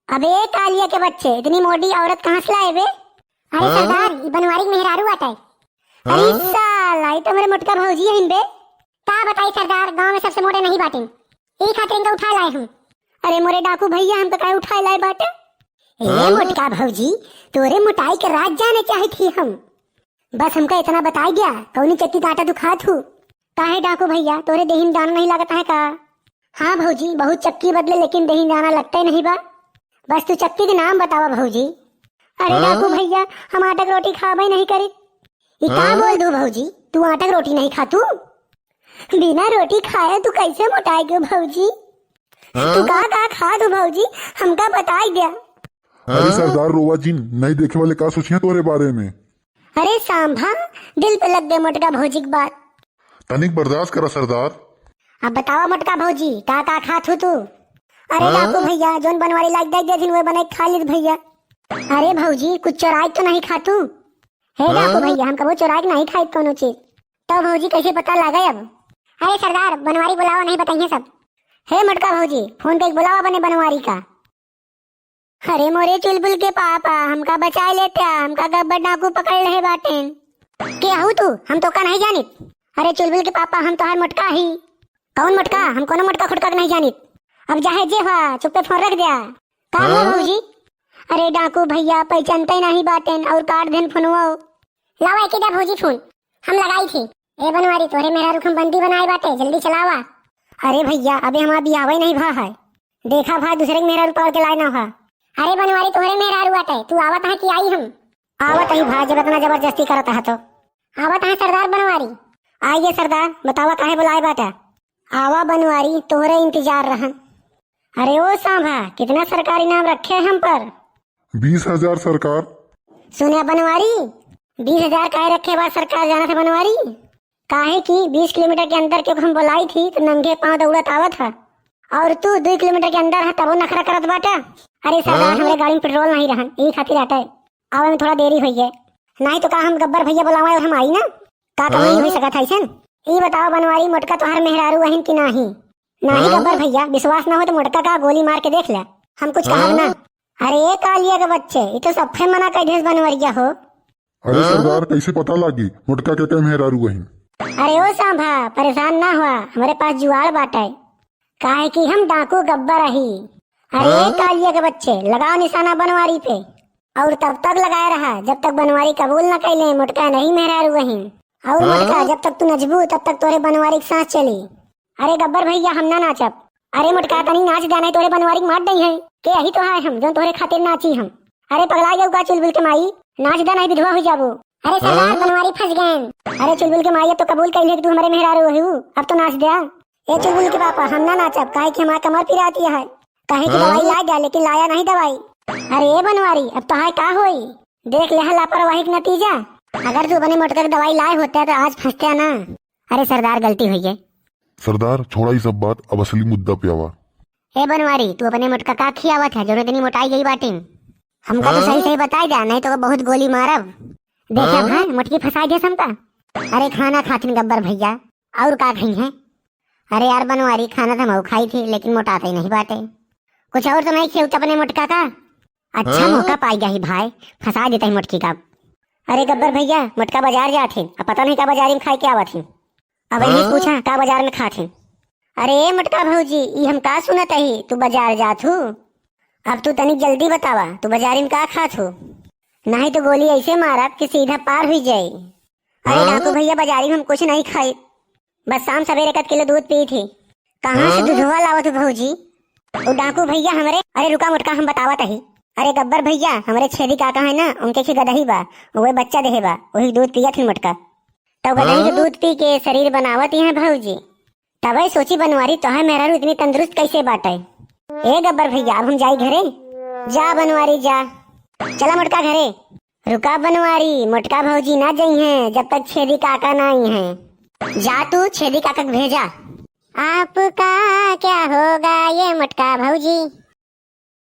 अबे कालिया के बच्चे, इतनी मोटी औरत कहाँ से लाए बे? अरे सरदार, ये बनवारी के मेहरारू आता है। अरे साला, ये तो मेरे मोटका भौजी है बे। का बताई सरदार, गांव में सबसे मोटे नहीं बाटे, एक खातिर इनका उठा लाए हूँ। अरे मोरे डाकू भैया, हम तो कहीं उठा लाए बाटे। ए मोटका भौजी, तोरे मोटाई के राज जाने चाहे थी हम। बस हमको इतना बताई दिया, कौनी चक्की काटा तू खात हूँ। काहे डाकू भैया, तोरे देहिन दाना नहीं लगता है का? हाँ भौजी, बहुत चक्की बदले लेकिन देहिन दाना लगता ही नहीं बा। बस तू चक्की के नाम बतावा भौजी। अरे डाकू भैया, हम आटक रोटी खाबे नहीं करी। ये का बोल दू भौजी, तू आटक रोटी नहीं खातू? बिना रोटी खाए तू कैसे मोटाएगी भौजी? तू का खा दू भौजी, हमका बताई दिया। अरे सरदार रोवा जी, नहीं देखे वाले का सोचिए तोरे बारे में। अरे सांभा, दिल पे लग गए मोटका भौजी की बात। तनिक बर्दाश्त करा सरदार। अब बतावा मोटका भौजी, का खात हूँ तू? अरे डाकू भैया, जोन बनवारी लाइक दे दिन वो बना खा ली भैया। अरे भौजी, कुछ चोराई तो नहीं खातू? हे डाकू भैया, हम कबो चोराई नहीं खाई कोनो चीज। तो भौजी कैसे पता लगा अब? अरे सरदार, बनवारी बुलावा नहीं बताइए सब। हे मोटका भौजी, फोन पे बुलावा बने बनवारी का। अरे मोरे चुलबुल के पापा, हमका बचा लेते, हमका गब्बर डाकू पकड़ रहे बाटे। क्या हूँ तू? हम तो का नहीं जानित। अरे चुलबुल के पापा, हम तो हर मोटका ही। कौन मोटका? हम कोनो मोटका खुटका नहीं जानित। अब जाहे जे हुआ, चुप पे फोन रख दिया। का हुआ भौजी? अरे डाकू भैया, पहचानते ही नहीं बाटेन और काट देन फोनवा। लावा किधर भौजी फोन? हम लगाई थी। ए बनवारी, तोरे मेरा रुखम बंदी बनाए बाटे, जल्दी चलावा। अरे भैया, अबे हमारा बियाह ही नहीं भा है। देखा भा दूसरे के मेरा रुपा के लाए ना हुआ। अरे बनवारी, तोरे मेरा रुआट है, तू आवत है कि आई हम? आवत ही भा, जब इतना जबरदस्ती करता है तो। आवत है सरदार बनवारी। आइए सरदार, बतावा काहे बुलाए बाटा? आवा बनवारी, तोहरे इंतजार रहा। अरे ओ सांभा, कितना सरकारी नाम रखे हम पर? 20,000 सरकार। सुनिया बनवारी, 20,000 काहे रखे बार सरकार जाना था बनवारी? काहे की 20 किलोमीटर के अंदर क्यों हम बुलाई थी तो नंगे पांव दौड़त आवत था, और तू 2 किलोमीटर के अंदर है तब नखरा करत बाटा। अरे सरदार, हमारे गाड़ी में पेट्रोल नहीं रहन, यही खातिर आटा है। आवे में थोड़ा देरी हुई है, नहीं तो का हम गब्बर भैया बुलावा और हम आई ना। का कहीं हुई सकत है ऐसन? ये बताओ बनवारी, मोटका तो हर मेहरारू वहीं की नहीं? नहीं गब्बर भैया, विश्वास ना हो तो मोटका का गोली मार के देख ले, हम कुछ कहा ना। अरे कालिया के बच्चे, ये तो सब मना कर ढेस बनवरिया हो। अरे सरदार, कैसे पता लगी मोटका के क्या मेहरारू वहीं? अरे ओ सांभा, परेशान ना हुआ, हमारे पास जुआड़ बाटा है, काहे कि हम डाकू गब्बर रही। अरे कालिया के बच्चे, लगाओ निशाना बनवारी पे, और तब तक लगाए रहा जब तक बनवारी कबूल न कैले मोटका नहीं मेहरारू वहीं। और मोटका, जब तक तू नचबू तब तक तोरे बनवारी की सांस चली। अरे गब्बर भैया, हम ना नाचब। अरे मोटका, तनी नाच जाना, तोरे बनवारी मार दई है के यही तो है हम जो तोरे खातिर नाची हम। अरे पगला जाऊ का चुलबुल के माई, नाच दा नहीं विधवा हो जाबो। अरे सरदार, बनवारी फंस गए। अरे चुलबुल के माई, अब तो कबूल कैले कि तू हमारे मेहरारू हो, अब तो नाच दिया। ए चुलबुल के पापा, हम ना नाचब, काहे कि हमारा कमर पिराती है। काहे की दवाई ला दिया, लेकिन लाया नहीं दवाई। अरे ए बनवारी, अब तो है का होई, देख ले लापरवाही का नतीजा। अगर तू बने मोटका की दवाई लाए होते तो आज फंसते ना। अरे सरदार, गलती हुई है। सरदार छोड़ा ये सब बात, अब असली मुद्दा पे आवा। ए बनवारी, तू अपने मोटका का खियावत है जो इतनी मोटाई गई बाटे? हमका तो सही सही बताई दे, नहीं तो बहुत गोली मारब। देखा भाई, मोटकी फंसा दे हमका। अरे खाना खातिन गब्बर भैया, और का खाई है? अरे यार बनवारी, खाना तो मैं खाई थी लेकिन मोटाते ही नहीं बाटे। कुछ और तो नहीं खेलता अपने मोटका का? अच्छा मौका पाई गया ही भाई, फंसा देता ही मोटकी का। अरे गब्बर भैया, मोटका बाजार जाते, अब पता नहीं का बाजार में खाई के आवत है। अब यही पूछा का बाजार में खाते। अरे मोटका भौजी, ये हम का सुनत ही, तू बाजार जात हूँ? अब तू तनिक जल्दी बतावा, तू बाजार में का खात हो? नहीं तो गोली ऐसे मारब कि सीधा पार हुई जाये। अरे डाकू भैया, बाजारी में हम कुछ नहीं खाई, बस शाम सवेरे 1 किलो दूध पी थी। कहाँ से दूधवा लावत हो भौजी? वो डाकू भैया हमारे, अरे रुका मोटका, हम बतावत ही। अरे गब्बर भैया, हमारे छेदी काका है ना, उनके की गदही बा, वही बच्चा देहे बा, वही दूध पिया थी मोटका। तो गदही के दूध पी के शरीर बनावत ही है भौजी। तब सोची बनवारी, तो है मेहरारू इतनी तंदुरुस्त कैसे बाटे? ए गब्बर भैया, अब हम जाई घरे। जा बनवारी जा, चला मोटका घरे। रुका बनवारी, मोटका भौजी ना जाई है जब तक छेदी काका ना आई है। जा तू छेदी काका भेजा। आपका क्या होगा ये मोटका भौजी?